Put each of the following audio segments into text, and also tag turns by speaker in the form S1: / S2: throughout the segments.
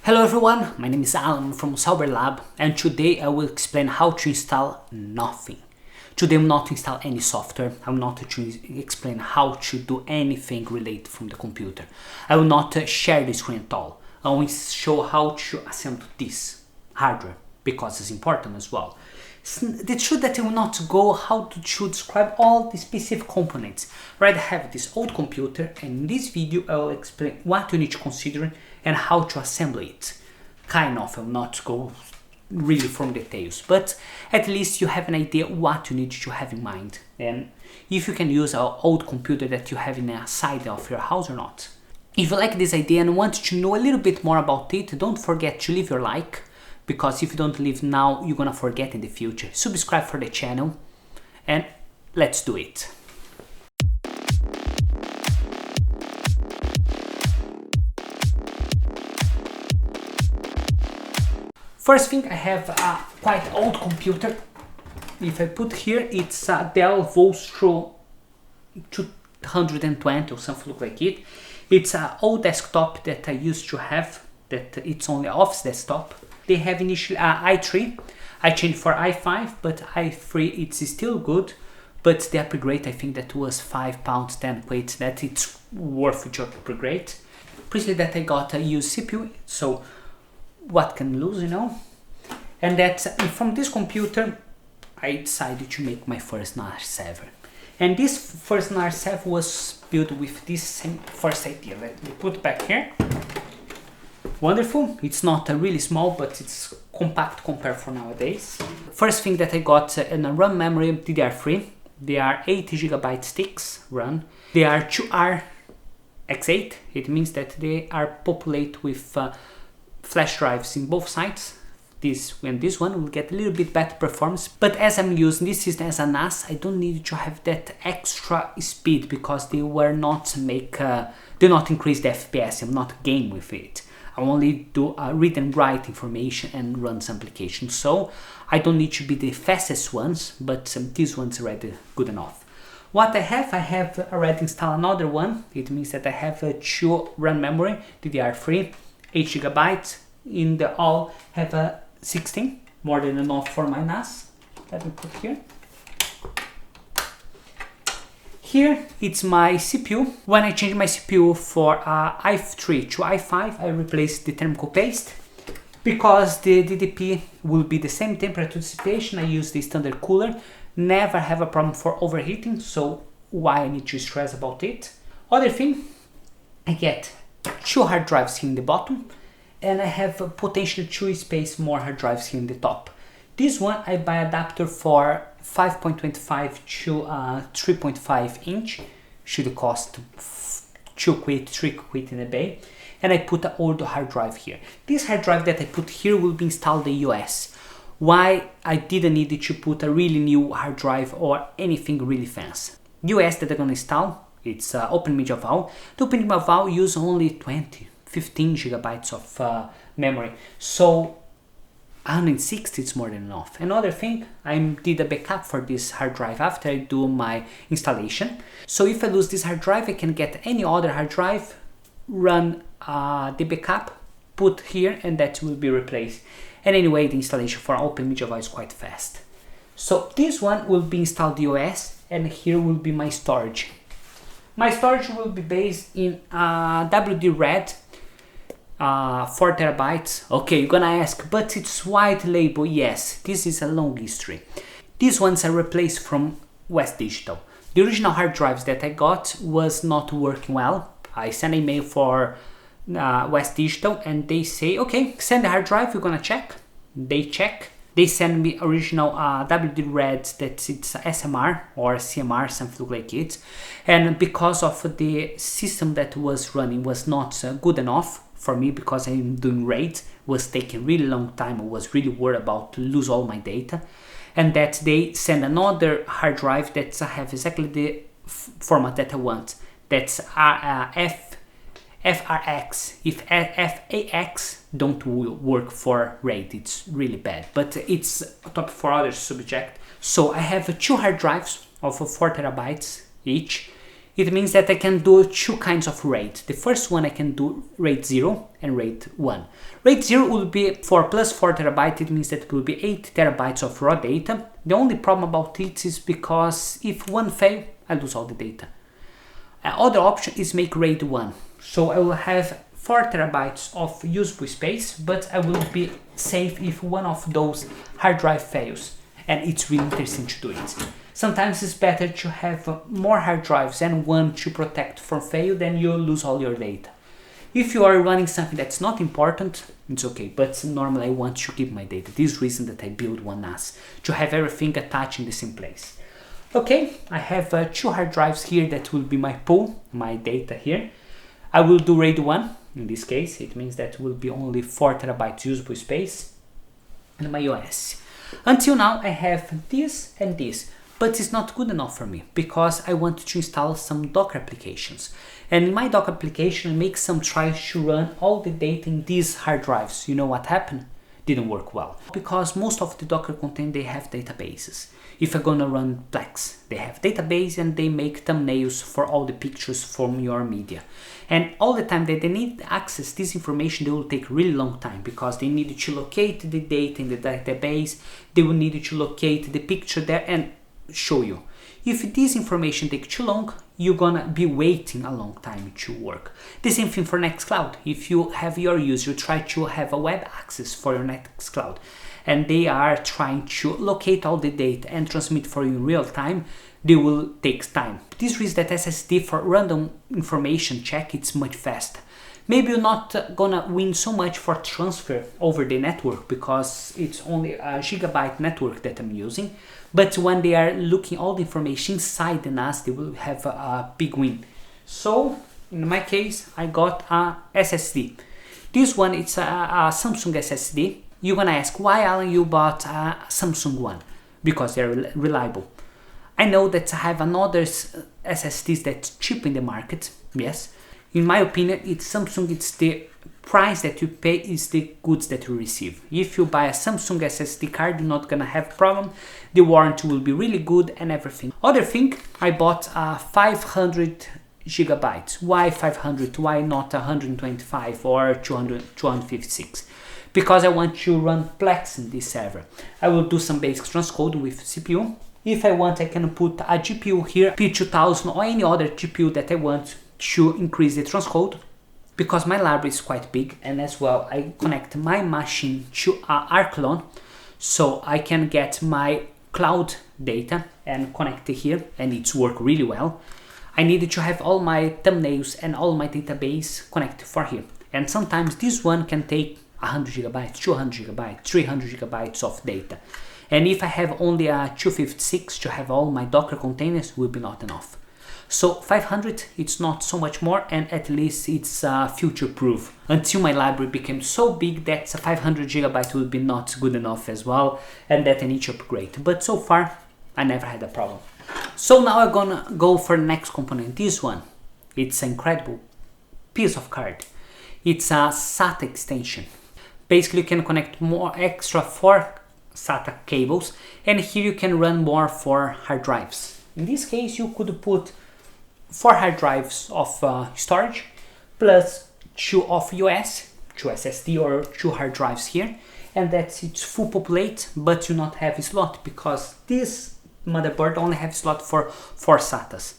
S1: Hello everyone, my name is Alan from Sauber-Lab, and today I will explain how to install nothing. Today I will not install any software, I will not explain how to do anything related from the computer. I will not share the screen at all. I will show how to assemble this hardware, because it's important as well. The truth that I will not go how to describe all the specific components. Right, I have this old computer, and in this video I will explain what you need to consider and how to assemble it. Kind of, I will not go really from details, but at least you have an idea what you need to have in mind, and if you can use an old computer that you have in a side of your house or not. If you like this idea and want to know a little bit more about it, don't forget to leave your like, because if you don't leave now, you're gonna forget in the future. Subscribe for the channel, and let's do it. First thing, I have a quite old computer. If I put here, it's a Dell Vostro 220 or something like it. It's an old desktop that I used to have, that it's only office desktop. They have initially i3, I changed for i5, but i3 it's still good, but the upgrade I think that was £5, 10 quid, that it's worth to upgrade. Previously that I got a used CPU, so what can lose, you know? And that from this computer I decided to make my first NAS server. And this first NAS server was built with this same first idea. Let me put back here. Wonderful, it's not really small, but it's compact compared for nowadays. First thing that I got in a RAM memory DDR3. They are 80GB sticks RAM. They are 2RX8. It means that they are populated with flash drives in both sides. This and this one will get a little bit better performance, but as I'm using this system as a NAS, I don't need to have that extra speed because they were not do not increase the FPS. I'm not game with it. I only do read and write information and run some applications, so I don't need to be the fastest ones, but these ones are already good enough. What I have already installed another one. It means that I have a 2 RAM memory, DDR3, 8GB. In the all have a 16, more than enough for my NAS. Let me put here. Here it's my CPU. When I change my CPU for i3 to i5, I replace the thermal paste. Because the DDP will be the same temperature dissipation, I use the standard cooler. Never have a problem for overheating, so why I need to stress about it. Other thing, I get 2 hard drives here in the bottom, and I have potentially 2 space more hard drives here in the top. This one I buy adapter for 5.25 to 3.5 inch, should cost 2 quid, 3 quid in eBay, and I put an old hard drive here. This hard drive that I put here will be installed in the US. Why I didn't need to put a really new hard drive or anything really fancy. US that I'm gonna install, it's Open Media Val. The Open Media Val use only 15 gigabytes of memory, so 160 is more than enough. Another thing, I did a backup for this hard drive after I do my installation. So if I lose this hard drive, I can get any other hard drive, run the backup, put here, and that will be replaced. And anyway, the installation for Open Media is quite fast. So this one will be installed US, and here will be my storage. My storage will be based in WD-RAD 4 terabytes. Okay, you're gonna ask, but it's white label. Yes, this is a long history. These ones are replaced from West Digital. The original hard drives that I got was not working well. I sent an email for West Digital and they say, okay, send the hard drive, we're gonna check. They check. They send me original WD-RAD that it's SMR or CMR, something like it. And because of the system that was running was not good enough for me, because I'm doing RAID, was taking really long time. I was really worried about to lose all my data, and that they send another hard drive that have exactly the format that I want. That's FRX. If FAX don't work for RAID, it's really bad, but it's top for other subject. So I have 2 hard drives of 4 terabytes each. it means that I can do two kinds of RAID. The first one I can do RAID 0 and RAID 1. RAID 0 will be for plus 4 terabytes, it means that it will be 8 terabytes of raw data. The only problem about it is because if one fails, I lose all the data. Other option is make RAID 1. So I will have 4 terabytes of usable space, but I will be safe if one of those hard drive fails. And it's really interesting to do it. Sometimes it's better to have more hard drives and one to protect from fail than you lose all your data. If you are running something that's not important, it's okay, but normally I want to keep my data. This is the reason that I build one NAS, to have everything attached in the same place. Okay, I have 2 hard drives here that will be my pool, my data here. I will do RAID 1, in this case, it means that will be only 4 terabytes usable space, and my OS. Until now I have this and this, but it's not good enough for me because I want to install some Docker applications. And in my Docker application I make some tries to run all the data in these hard drives. You know what happened? Didn't work well. Because most of the Docker content, they have databases. If I'm gonna run Plex, they have database and they make thumbnails for all the pictures from your media. And all the time that they need to access this information, they will take really long time because they need to locate the data in the database, they will need to locate the picture there and show you. If this information takes too long, you're gonna be waiting a long time to work. The same thing for Nextcloud. If you have your user try to have a web access for your Nextcloud and they are trying to locate all the data and transmit for you in real time, they will take time. This reason that SSD for random information check, it's much faster. Maybe you're not gonna win so much for transfer over the network because it's only a gigabyte network that I'm using. But when they are looking all the information inside the NAS, they will have a big win. So in my case, I got a SSD. This one, it's a Samsung SSD. You're gonna ask, why Alan you bought a Samsung one? Because they're reliable. I know that I have another SSDs that's cheap in the market, yes. In my opinion, it's Samsung, it's the price that you pay is the goods that you receive. If you buy a Samsung SSD card, you're not gonna have problem. The warranty will be really good and everything. Other thing, I bought a 500 gigabytes. Why 500? Why not 125 or 256? Because I want to run Plex in this server. I will do some basic transcode with CPU. If I want, I can put a GPU here, P2000 or any other GPU that I want to increase the transcode. Because my library is quite big, and as well I connect my machine to Arclon, so I can get my cloud data and connect it here, and it's work really well. I needed to have all my thumbnails and all my database connected for here, and sometimes this one can take 100 gigabytes, 200 gigabytes, 300 gigabytes of data. And if I have only a 256 to have all my Docker containers, will be not enough. So 500, it's not so much more, and at least it's future proof. Until my library became so big that 500 gigabytes will be not good enough as well, and that I need to upgrade. But so far, I never had a problem. So now I'm gonna go for the next component, this one. It's an incredible piece of card. It's a SATA extension. Basically, you can connect more extra 4 SATA cables, and here you can run more 4 hard drives. In this case, you could put 4 hard drives of storage plus 2 of US, 2 SSD or 2 hard drives here, and that's it's full populate, but you not have a slot because this motherboard only have slot for 4 SATAs.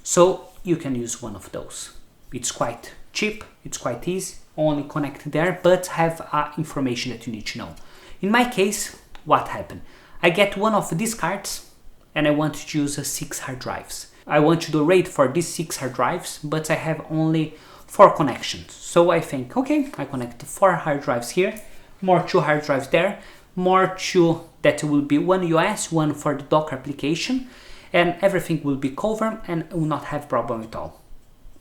S1: So you can use one of those. It's quite cheap, it's quite easy, only connect there, but have information that you need to know. In my case, what happened? I get one of these cards and I want to use 6 hard drives. I want to do RAID for these 6 hard drives, but I have only 4 connections. So I think, okay, I connect 4 hard drives here, more 2 hard drives there, more 2 that will be 1 US, 1 for the Docker application, and everything will be covered and will not have problem at all.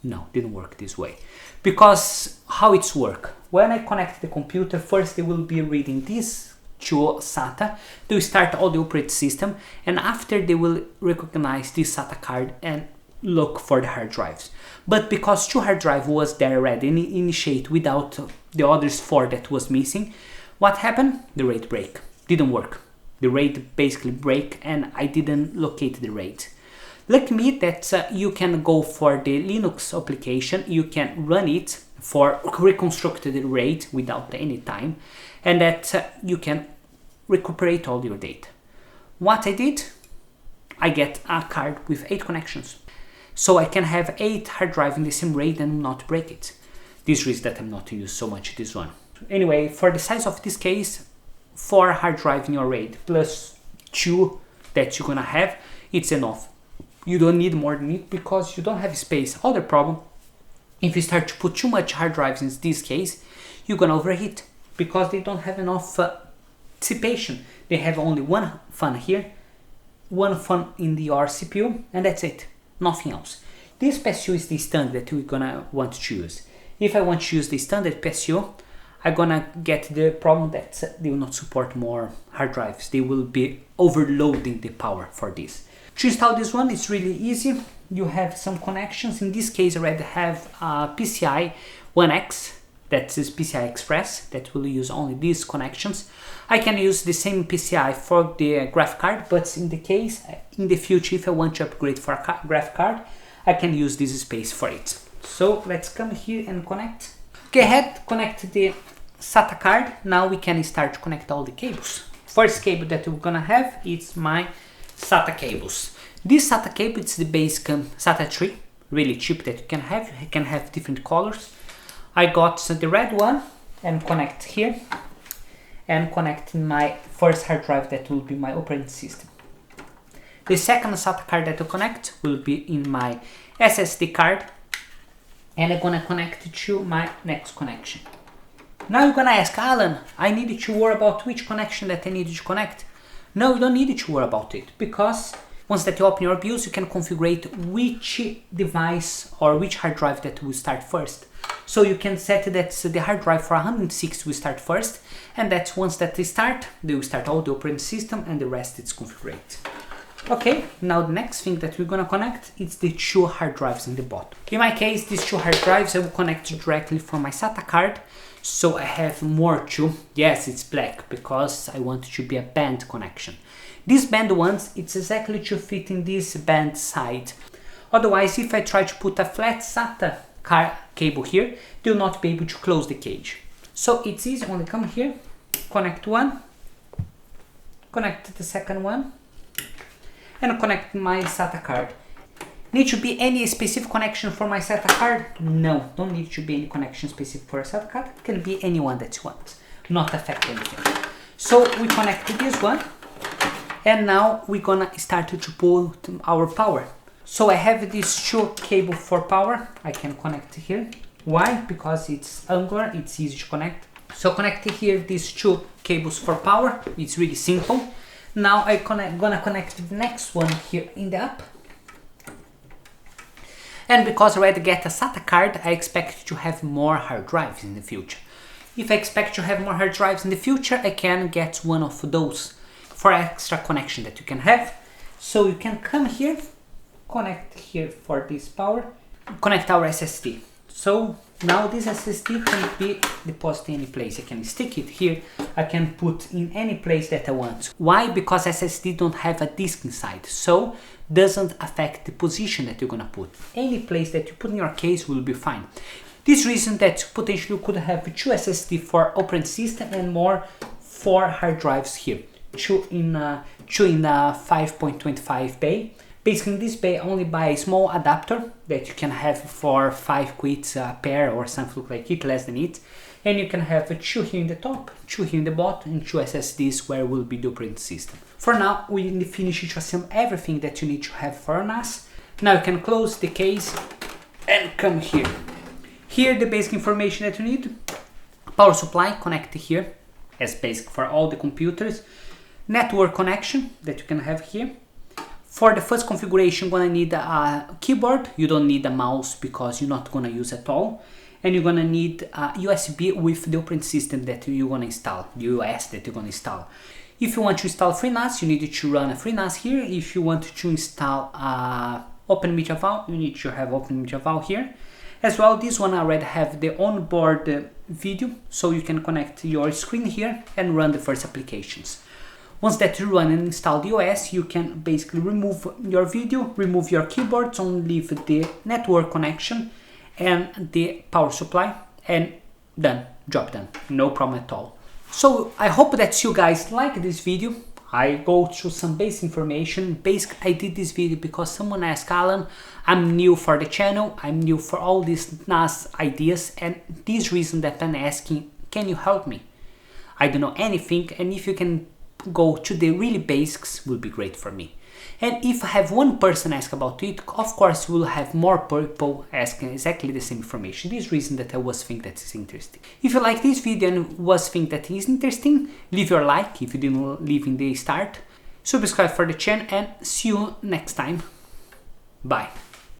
S1: No, didn't work this way. Because how it's work? When I connect the computer, first they will be reading this to SATA, they will start all the operating system, and after they will recognize this SATA card and look for the hard drives. But because 2 hard drive was there already and initiate without the others 4 that was missing, what happened? The RAID break. Didn't work. The RAID basically break and I didn't locate the RAID. Lucky me that you can go for the Linux application, you can run it for reconstructed RAID without any time, and that you can recuperate all your data. What I did, I get a card with 8 connections. So I can have 8 hard drives in the same RAID and not break it. This reason that I'm not use so much this one. Anyway, for the size of this case, 4 hard drives in your RAID plus 2 that you're gonna have, it's enough. You don't need more than it because you don't have space. Other problem, if you start to put too much hard drives in this case, you're gonna overheat because they don't have enough dissipation. They have only one fan here, one fan in your CPU, and that's it, nothing else. This PSU is the standard that we're gonna want to use. If I want to use the standard PSU, I'm gonna get the problem that they will not support more hard drives. They will be overloading the power for this. To install this one, it's really easy. You have some connections. In this case, I already have a PCI 1X, that is PCI Express, that will use only these connections. I can use the same PCI for the graph card, but in the case, in the future, if I want to upgrade for a graph card, I can use this space for it. So let's come here and connect. Go ahead, connect the SATA card. Now we can start to connect all the cables. First cable that we're gonna have is my SATA cables. This SATA cable is the basic SATA 3, really cheap that you can have. You can have different colors. I got the red one and connect here and connect in my first hard drive that will be my operating system. The second SATA card that I connect will be in my SSD card, and I'm gonna connect to my next connection. Now you're gonna ask, Alan, I need to worry about which connection that I need to connect. No, you don't need to worry about it, because once that you open your BIOS, you can configure which device or which hard drive that will start first. So you can set that the hard drive for 106 will start first, and that's once that they start will start all the operating system and the rest is configured. Okay, now the next thing that we're gonna connect is the 2 hard drives in the bottom. In my case, these 2 hard drives I will connect directly from my SATA card, so I have more 2. Yes, it's black because I want it to be a band connection. These band ones, it's exactly to fit in this band side. Otherwise, if I try to put a flat SATA cable here, they will not be able to close the cage. So it's easy, only come here, connect one, connect the second one, and connect my SATA card. Need to be any specific connection for my SATA card? No, don't need to be any connection specific for a SATA card. It can be any one that you want, not affect anything. So we connected this one, and now we're gonna start to pull our power. So I have this 2 cable for power. I can connect here. Why? Because it's angular, it's easy to connect. So connect here these 2 cables for power. It's really simple. Now I'm gonna connect the next one here in the up. And because I already get a SATA card, I expect to have more hard drives in the future. If I expect to have more hard drives in the future, I can get one of those for extra connection that you can have. So you can come here, connect here for this power, connect our SSD. So now this SSD can be deposited any place. I can stick it here, I can put in any place that I want. Why? Because SSD don't have a disk inside, so doesn't affect the position that you're gonna put. Any place that you put in your case will be fine. This reason that potentially you could have 2 SSD for operating system and more 4 hard drives here. 2 in 5.25 bay. Basically in this bay only buy a small adapter that you can have for 5 quits a pair or something like it, less than it. And you can have 2 here in the top, 2 here in the bottom, and 2 SSDs where will be the operating system. For now, we need to finish to assemble everything that you need to have for a NAS. Now you can close the case and come here. Here the basic information that you need. Power supply connected here, as basic for all the computers. Network connection that you can have here. For the first configuration, you're gonna need a keyboard. You don't need a mouse because you're not gonna use at all. And you're gonna need a USB with the operating system that you're gonna install, the OS that you're gonna install. If you want to install FreeNAS, you need to run a FreeNAS here. If you want to install OpenMedia Val, you need to have OpenMedia Val here. As well, this one already have the onboard video, so you can connect your screen here and run the first applications. Once that you run and install the OS, you can basically remove your video, remove your keyboards, only leave the network connection and the power supply, and done, job done, no problem at all. So I hope that you guys like this video. I go through some basic information. Basically, I did this video because someone asked, Alan, I'm new for the channel, I'm new for all these NAS ideas, and this reason that I'm asking, can you help me? I don't know anything, and if you can go to the really basics, will be great for me. And if I have one person ask about it, of course we'll have more people asking exactly the same information. This reason that I was think that is interesting. If you like this video and was think that is interesting, leave your like if you didn't leave in the start, subscribe for the channel, and see you next time. Bye.